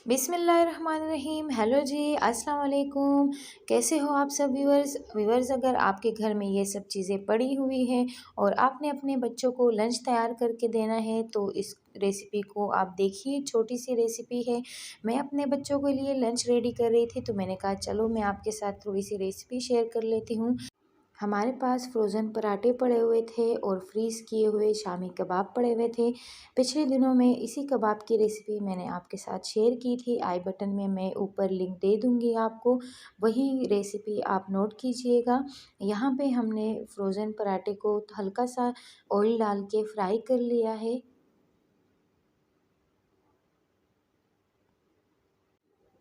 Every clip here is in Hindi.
बिस्मिल्लाहिर्रहमानिर्रहीम। हेलो जी, अस्सलाम वालेकुम। कैसे हो आप सब व्यूवर्स अगर आपके घर में ये सब चीज़ें पड़ी हुई हैं और आपने अपने बच्चों को लंच तैयार करके देना है तो इस रेसिपी को आप देखिए। छोटी सी रेसिपी है। मैं अपने बच्चों के लिए लंच रेडी कर रही थी तो मैंने कहा चलो मैं आपके साथ थोड़ी सी रेसिपी शेयर कर लेती हूँ। हमारे पास फ्रोज़न पराठे पड़े हुए थे और फ्रीज़ किए हुए शामी कबाब पड़े हुए थे। पिछले दिनों में इसी कबाब की रेसिपी मैंने आपके साथ शेयर की थी। आई बटन में मैं ऊपर लिंक दे दूँगी आपको, वही रेसिपी आप नोट कीजिएगा। यहाँ पे हमने फ्रोज़न पराठे को हल्का सा ऑयल डाल के फ्राई कर लिया है।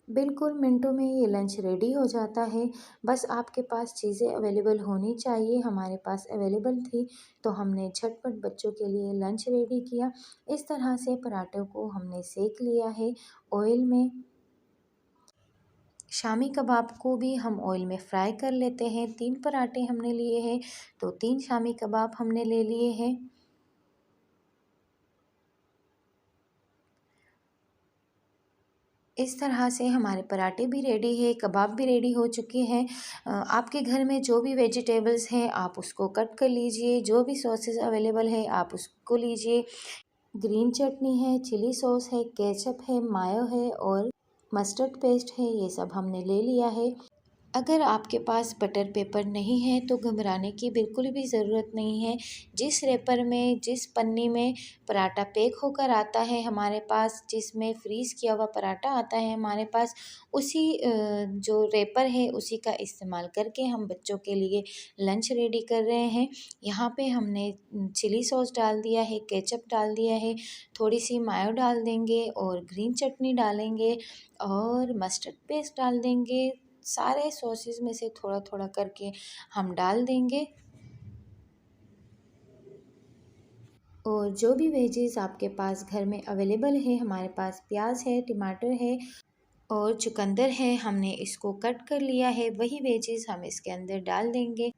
बिल्कुल मिनटों में ये लंच रेडी हो जाता है। बस आपके पास चीज़ें अवेलेबल होनी चाहिए। हमारे पास अवेलेबल थी तो हमने झटपट बच्चों के लिए लंच रेडी किया। इस तरह से पराठों को हमने सेक लिया है ऑयल में। शामी कबाब को भी हम ऑयल में फ्राई कर लेते हैं। 3 पराठे हमने लिए हैं तो 3 शामी कबाब हमने ले लिए हैं। इस तरह से हमारे पराठे भी रेडी है, कबाब भी रेडी हो चुके हैं। आपके घर में जो भी वेजिटेबल्स हैं आप उसको कट कर लीजिए, जो भी सॉसेस अवेलेबल है आप उसको लीजिए। ग्रीन चटनी है, चिली सॉस है, केचप है, मायो है और मस्टर्ड पेस्ट है, ये सब हमने ले लिया है। अगर आपके पास बटर पेपर नहीं है तो घबराने की बिल्कुल भी ज़रूरत नहीं है। जिस रैपर में, जिस पन्नी में पराठा पैक होकर आता है हमारे पास, जिसमें फ्रीज़ किया हुआ पराठा आता है हमारे पास, उसी जो रैपर है उसी का इस्तेमाल करके हम बच्चों के लिए लंच रेडी कर रहे हैं। यहाँ पे हमने चिली सॉस डाल दिया है, केचप डाल दिया है, थोड़ी सी मायो डाल देंगे और ग्रीन चटनी डालेंगे और मस्टर्ड पेस्ट डाल देंगे। सारे सॉसेस में से थोड़ा-थोड़ा करके हम डाल देंगे। और जो भी वेजीज़ आपके पास घर में अवेलेबल है, हमारे पास प्याज है, टमाटर है और चुकंदर है, हमने इसको कट कर लिया है, वही वेजीज़ हम इसके अंदर डाल देंगे।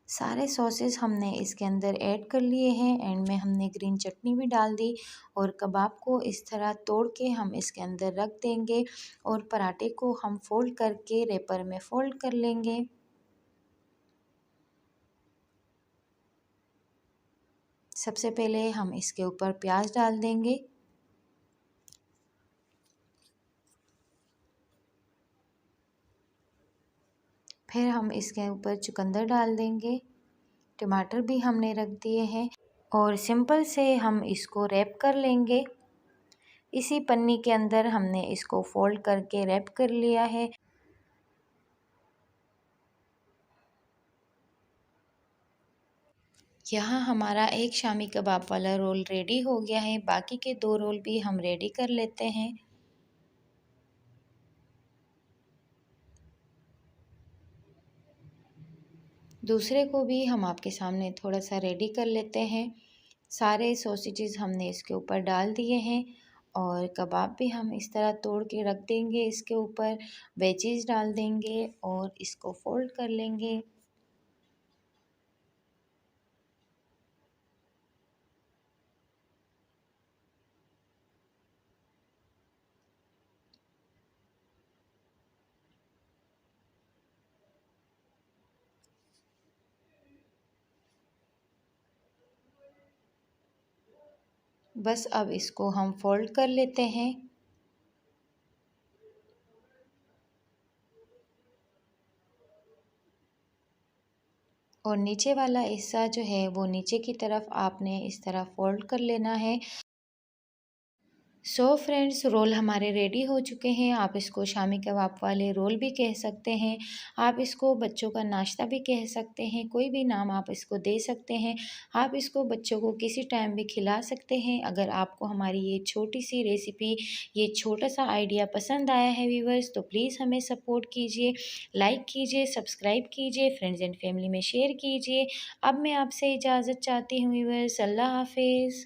सारे सॉसेस हमने इसके अंदर ऐड कर लिए हैं। एंड में हमने ग्रीन चटनी भी डाल दी और कबाब को इस तरह तोड़ के हम इसके अंदर रख देंगे और पराठे को हम फ़ोल्ड करके रैपर में फ़ोल्ड कर लेंगे। सबसे पहले हम इसके ऊपर प्याज डाल देंगे। फिर हम इसके ऊपर चुकंदर डाल देंगे। टमाटर भी हमने रख दिए हैं और सिंपल से हम इसको रैप कर लेंगे। इसी पन्नी के अंदर हमने इसको फोल्ड करके रैप कर लिया है। यहाँ हमारा एक शामी कबाब वाला रोल रेडी हो गया है। बाकी के 2 रोल भी हम रेडी कर लेते हैं। दूसरे को भी हम आपके सामने थोड़ा सा रेडी कर लेते हैं। सारे सॉसेजेस हमने इसके ऊपर डाल दिए हैं और कबाब भी हम इस तरह तोड़ के रख देंगे। इसके ऊपर वेजीज डाल देंगे और इसको फोल्ड कर लेंगे। बस अब इसको हम फोल्ड कर लेते हैं। और नीचे वाला हिस्सा जो है वो नीचे की तरफ आपने इस तरह फोल्ड कर लेना है। सो फ्रेंड्स, रोल हमारे रेडी हो चुके हैं। आप इसको शामी कबाब वाले रोल भी कह सकते हैं। आप इसको बच्चों का नाश्ता भी कह सकते हैं। कोई भी नाम आप इसको दे सकते हैं। आप इसको बच्चों को किसी टाइम भी खिला सकते हैं। अगर आपको हमारी ये छोटी सी रेसिपी, ये छोटा सा आइडिया पसंद आया है व्यूवर्स, तो प्लीज़ हमें सपोर्ट कीजिए, लाइक कीजिए, सब्सक्राइब कीजिए, फ्रेंड्स एंड फैमिली में शेयर कीजिए। अब मैं आपसे इजाज़त चाहती हूँ व्यूवर्स। अल्लाह हाफिज़।